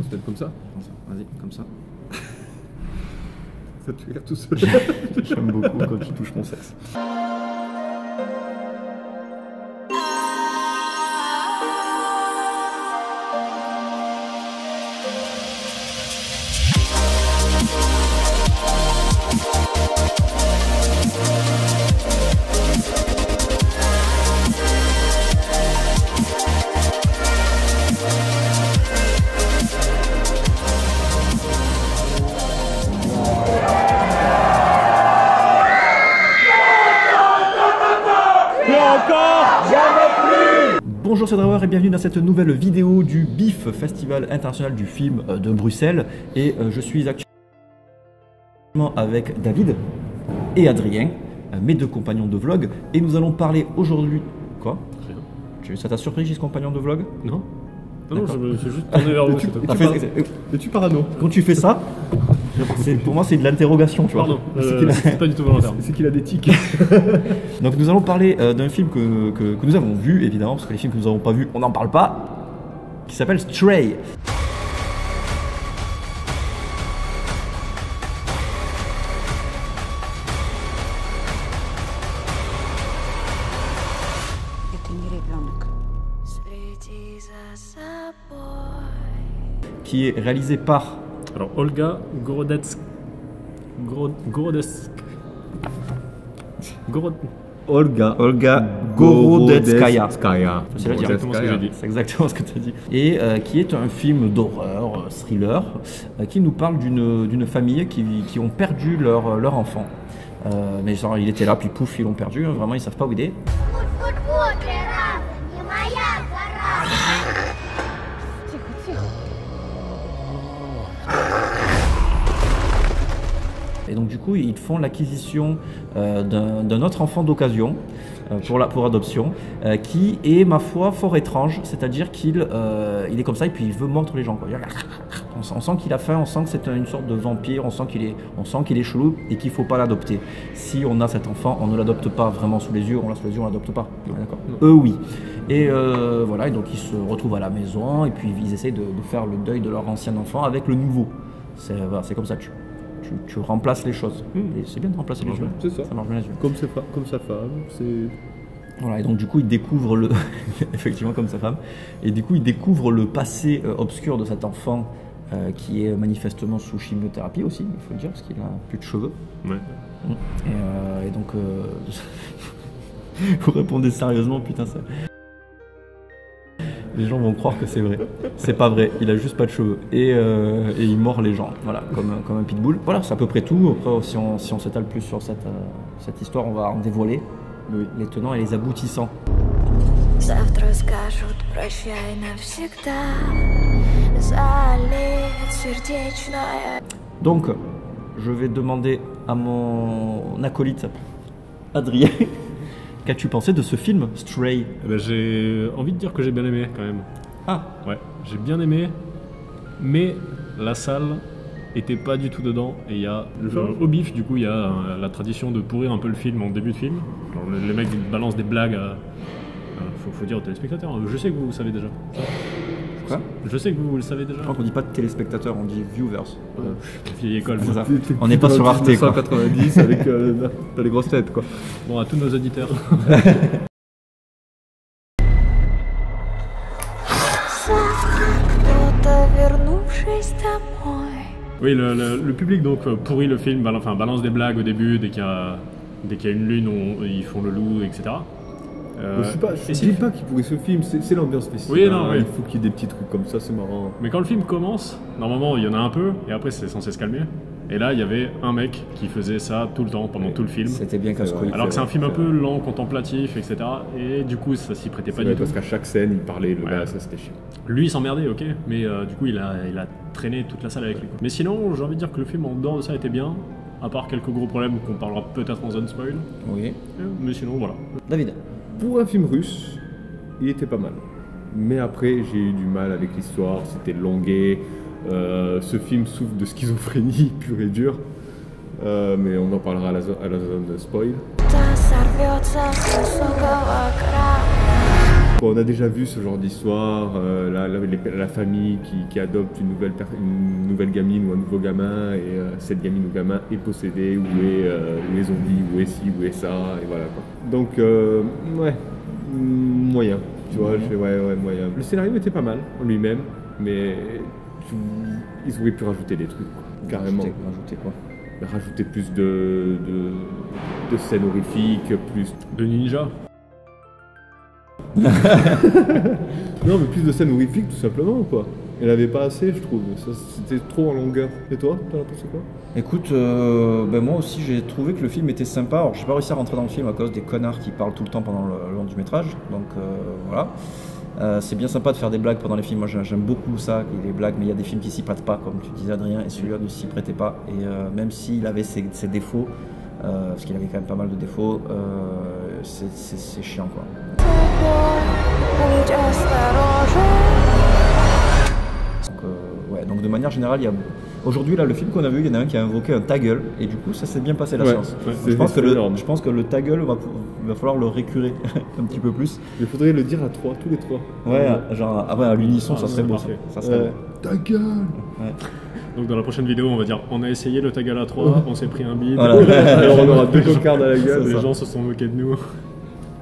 On se met comme ça. Vas-y, comme ça. Ça te fait rire tout seul. J'aime beaucoup quand tu touches mon sexe. Bonjour, c'est Drawer et bienvenue dans cette nouvelle vidéo du BIF, Festival International du Film de Bruxelles. Et je suis actuellement avec David et Adrien, mes deux compagnons de vlog. Et nous allons parler aujourd'hui... Quoi? Rien. Ça t'a surpris, j'ai ce compagnon de vlog? Non. Non, je me suis juste tourné vers vous. Es-tu parano? Quand tu fais ça, pour moi c'est de l'interrogation, tu vois. Pardon, c'est pas du tout volontaire. C'est qu'il a des tics. Donc nous allons parler d'un film que nous avons vu, évidemment, parce que les films que nous n'avons pas vus, on n'en parle pas, qui s'appelle Stray. Qui est réalisé par... Alors, Olga Olga Gorodetskaya. C'est exactement ce que j'ai dit. C'est exactement ce que tu as dit. Et qui est un film d'horreur, thriller, qui nous parle d'une famille qui ont perdu leur enfant. Mais genre, il était là, puis pouf, ils l'ont perdu. Vraiment, ils savent pas où il est. Et donc du coup, ils font l'acquisition d'un autre enfant d'occasion pour adoption, qui est, ma foi, fort étrange. C'est-à-dire qu'il est comme ça et puis il veut mordre les gens, quoi. On sent qu'il a faim, on sent que c'est une sorte de vampire, on sent qu'il est chelou et qu'il ne faut pas l'adopter. Si on a cet enfant, on ne l'adopte pas vraiment sous les yeux, on l'a sous les yeux, on ne l'adopte pas. D'accord. Eux, oui. Et voilà, et donc ils se retrouvent à la maison et puis ils essayent de faire le deuil de leur ancien enfant avec le nouveau. C'est comme ça, tu remplaces les choses. Et c'est bien de remplacer les choses. C'est ça. Ça marche bien les yeux. Comme sa femme. Voilà, et donc du coup, il découvre effectivement comme sa femme. Et du coup, il découvre le passé obscur de cet enfant qui est manifestement sous chimiothérapie aussi, il faut le dire, parce qu'il a plus de cheveux. Ouais. Et donc, vous répondez sérieusement, putain, ça. Les gens vont croire que c'est vrai. C'est pas vrai, il a juste pas de cheveux. Et il mord les gens, voilà, comme un pitbull. Voilà, c'est à peu près tout. Après, si on s'étale plus sur cette histoire, on va en dévoiler les tenants et les aboutissants. Donc, je vais demander à mon acolyte, Adrien, qu'as-tu pensé de ce film, Stray? J'ai envie de dire que j'ai bien aimé quand même. Ah. Ouais, j'ai bien aimé, mais la salle était pas du tout dedans. Et il y a au BIF, du coup, il y a la tradition de pourrir un peu le film en début de film. Alors, les mecs balancent des blagues. Faut dire aux téléspectateurs. Je sais que vous le savez déjà. Quoi? Je sais que vous le savez déjà. Je crois qu'on dit pas téléspectateurs, on dit viewers. Vieille école. C'est ça. On n'est pas sur Arte, quoi. 190 avec dans les grosses têtes, quoi. Bon, à tous nos auditeurs. Oui, le public donc pourrit le film, balance des blagues au début, dès qu'il y a une lune, ils font le loup, etc. Je dis pas qu'il pourrait ce film, c'est l'ambiance festival. Oui, non, oui. Il faut qu'il y ait des petits trucs comme ça, c'est marrant. Mais quand le film commence, normalement il y en a un peu, et après c'est censé se calmer. Et là il y avait un mec qui faisait ça tout le temps, pendant tout le film. C'était bien casse-couille. Alors que c'est un film un peu lent, contemplatif, etc. Et du coup ça s'y prêtait pas du tout. Parce qu'à chaque scène il parlait, le gars, ça c'était chiant. Lui il s'emmerdait, ok, mais du coup il a traîné toute la salle avec lui. Mais sinon j'ai envie de dire que le film en dehors de ça était bien, à part quelques gros problèmes qu'on parlera peut-être en zone spoil. Oui. Mais sinon voilà. David. Pour un film russe, il était pas mal. Mais après, j'ai eu du mal avec l'histoire, c'était longué. Ce film souffre de schizophrénie pure et dure. Mais on en parlera à la zone de spoil. Bon, on a déjà vu ce genre d'histoire, la famille qui adopte une nouvelle gamine ou un nouveau gamin, et cette gamine ou gamin est possédée, ou est zombie, ou est ci, ou est ça, et voilà quoi. Donc, ouais, moyen, tu vois, ouais, moyen. Le scénario était pas mal en lui-même, mais ils auraient pu rajouter des trucs, quoi, carrément. Rajouter quoi? Rajouter plus de scènes horrifiques, plus De ninja. non, mais plus de scènes horrifiques tout simplement quoi. Elle avait pas assez, je trouve. C'était trop en longueur. Et toi, t'en as pensé quoi? Écoute, moi aussi j'ai trouvé que le film était sympa. Alors j'ai pas réussi à rentrer dans le film à cause des connards qui parlent tout le temps pendant le long du métrage. Donc voilà. C'est bien sympa de faire des blagues pendant les films. Moi j'aime beaucoup ça, les blagues, mais il y a des films qui s'y prêtent pas, comme tu disais Adrien, et celui-là ne s'y prêtait pas. Et même s'il avait ses défauts, parce qu'il avait quand même pas mal de défauts, c'est chiant quoi. Donc de manière générale, aujourd'hui là le film qu'on a vu, il y en a un qui a invoqué un ta gueule, et du coup ça s'est bien passé la séance. Je pense que le ta gueule va falloir le récurer un petit peu plus. Il faudrait le dire à trois, tous les trois. Ouais, genre à l'unisson, ça serait beau. Ça serait beau. Ta gueule. Ouais. Donc dans la prochaine vidéo, on va dire on a essayé le ta gueule à 3, on s'est pris un bide. Voilà. Alors on aura 2 cocardes à la gueule. Les gens se sont moqués de nous.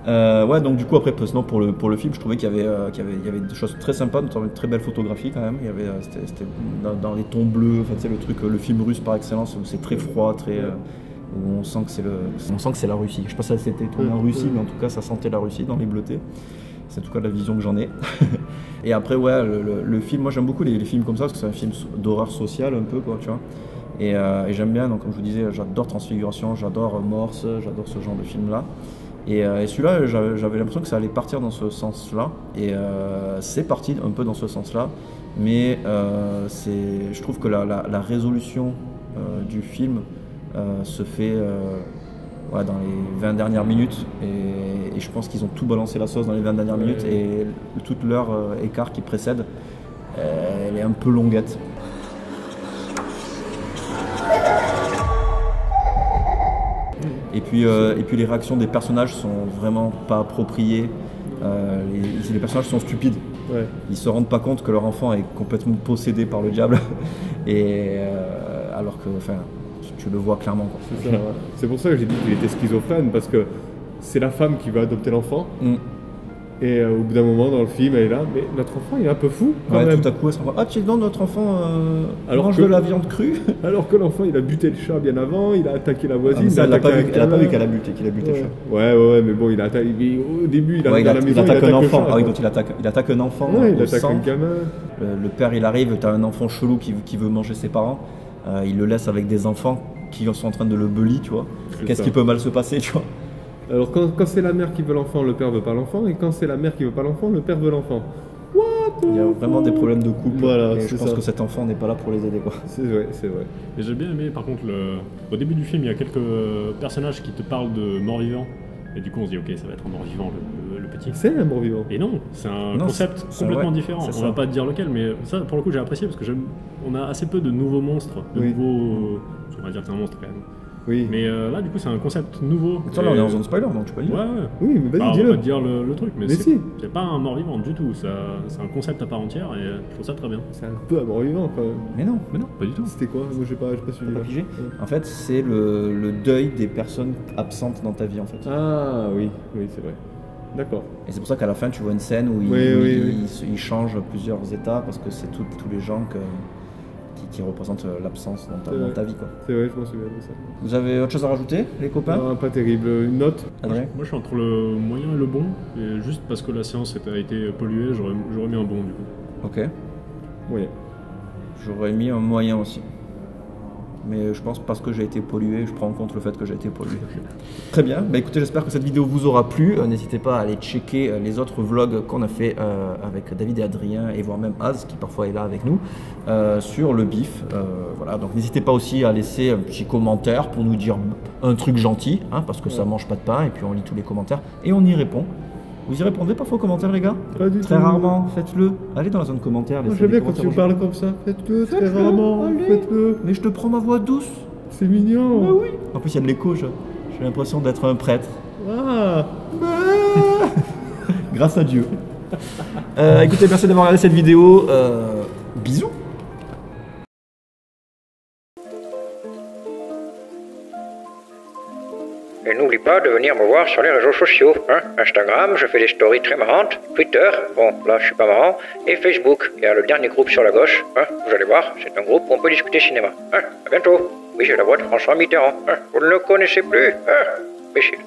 Ouais, donc du coup après sinon pour le film, je trouvais qu'il y avait des choses très sympas, notamment une très belle photographie quand même. Il y avait c'était dans les tons bleus, enfin, tu sais, le film russe par excellence où c'est très froid, où on sent que c'est la Russie. Je sais pas si ça s'était tourné en Russie, mais en tout cas ça sentait la Russie dans les bleutés. C'est en tout cas la vision que j'en ai. Et après ouais, le film, moi j'aime beaucoup les films comme ça parce que c'est un film d'horreur sociale un peu quoi, tu vois. Et j'aime bien, donc comme je vous disais, j'adore Transfiguration, j'adore Morse, j'adore ce genre de film là. Et celui-là, j'avais l'impression que ça allait partir dans ce sens-là, et c'est parti un peu dans ce sens-là, mais je trouve que la résolution du film se fait dans les 20 dernières minutes, et je pense qu'ils ont tout balancé la sauce dans les 20 dernières minutes, et toute l'heure écart qui précède, elle est un peu longuette. Et puis les réactions des personnages sont vraiment pas appropriées. Les personnages sont stupides. Ouais. Ils se rendent pas compte que leur enfant est complètement possédé par le diable. Et alors que, enfin, tu le vois clairement. C'est ça, ouais. C'est pour ça que j'ai dit qu'il était schizophrène, parce que c'est la femme qui va adopter l'enfant. Et au bout d'un moment dans le film, elle est là, mais notre enfant il est un peu fou quand même. Tout à coup elle se rend compte, tiens donc notre enfant mange de la viande crue. Alors que l'enfant il a buté le chat bien avant, il a attaqué la voisine. Elle n'a pas vu qu'il a buté le chat. Ouais, mais bon, il a attaqué. Au début, il arrive dans la maison, il attaque un enfant. Chat, donc il attaque un enfant. Il attaque un gamin. Le père il arrive, t'as un enfant chelou qui veut manger ses parents. Il le laisse avec des enfants qui sont en train de le bully, tu vois. Qu'est-ce qui peut mal se passer, tu vois. Alors quand c'est la mère qui veut l'enfant, le père veut pas l'enfant, et quand c'est la mère qui veut pas l'enfant, le père veut l'enfant. Il y a vraiment des problèmes de couple. Voilà, et je pense que cet enfant n'est pas là pour les aider, quoi. C'est vrai. Et j'ai bien aimé, par contre, au début du film, il y a quelques personnages qui te parlent de mort-vivant. Et du coup, on se dit, ok, ça va être un mort-vivant, le petit. C'est un mort-vivant. Et non, c'est un concept complètement différent. On va pas te dire lequel, mais ça, pour le coup, j'ai apprécié parce que on a assez peu de nouveaux monstres, nouveaux. On va dire que c'est un monstre quand même. Oui. Mais là, du coup, c'est un concept nouveau. Attends, là, on est en zone spoiler, donc tu peux le dire. Ouais. Oui, mais vas-y, dis-le. On va dis-le. te dire le truc, mais si. C'est pas un mort-vivant du tout. C'est un concept à part entière et je trouve ça très bien. C'est un peu un mort-vivant quand même. Mais non, pas du tout. C'était quoi? Moi, j'ai pas suivi. Pas pigé. En fait, c'est le deuil des personnes absentes dans ta vie, en fait. Ah oui, c'est vrai. D'accord. Et c'est pour ça qu'à la fin, tu vois une scène où il change plusieurs états parce que c'est tous les gens qui représentent l'absence dans ta vie, quoi. C'est vrai, je m'en souviens de ça. Vous avez autre chose à rajouter, les copains? Pas terrible. Une note? Adrien? Moi, je suis entre le moyen et le bon. Et juste parce que la séance a été polluée, j'aurais mis un bon, du coup. Ok. Oui. J'aurais mis un moyen aussi. Mais je pense parce que j'ai été pollué, je prends en compte le fait que j'ai été pollué. Très bien, écoutez, j'espère que cette vidéo vous aura plu. N'hésitez pas à aller checker les autres vlogs qu'on a fait avec David et Adrien, et voire même Az qui parfois est là avec nous, sur le bif. Voilà, donc n'hésitez pas aussi à laisser un petit commentaire pour nous dire un truc gentil, hein, parce que ça mange pas de pain, et puis on lit tous les commentaires et on y répond. Vous y répondez parfois aux commentaires, les gars? Pas du tout. Très rarement, faites-le. Allez dans la zone commentaire. J'aime bien quand tu parles comme ça. Faites-le très rarement. Faites-le. Mais je te prends ma voix douce. C'est mignon. Ah oui. En plus, il y a de l'écho. J'ai l'impression d'être un prêtre. Ah. Grâce à Dieu. Écoutez, merci d'avoir regardé cette vidéo. Bisous. Et n'oublie pas de venir me voir sur les réseaux sociaux. Hein. Instagram, je fais des stories très marrantes. Twitter, bon, là je suis pas marrant. Et Facebook, il y a le dernier groupe sur la gauche. Hein. Vous allez voir, c'est un groupe où on peut discuter cinéma. Hein. À bientôt. Oui, j'ai la voix de François Mitterrand. Hein. Vous ne le connaissez plus. Hein. Imbécile.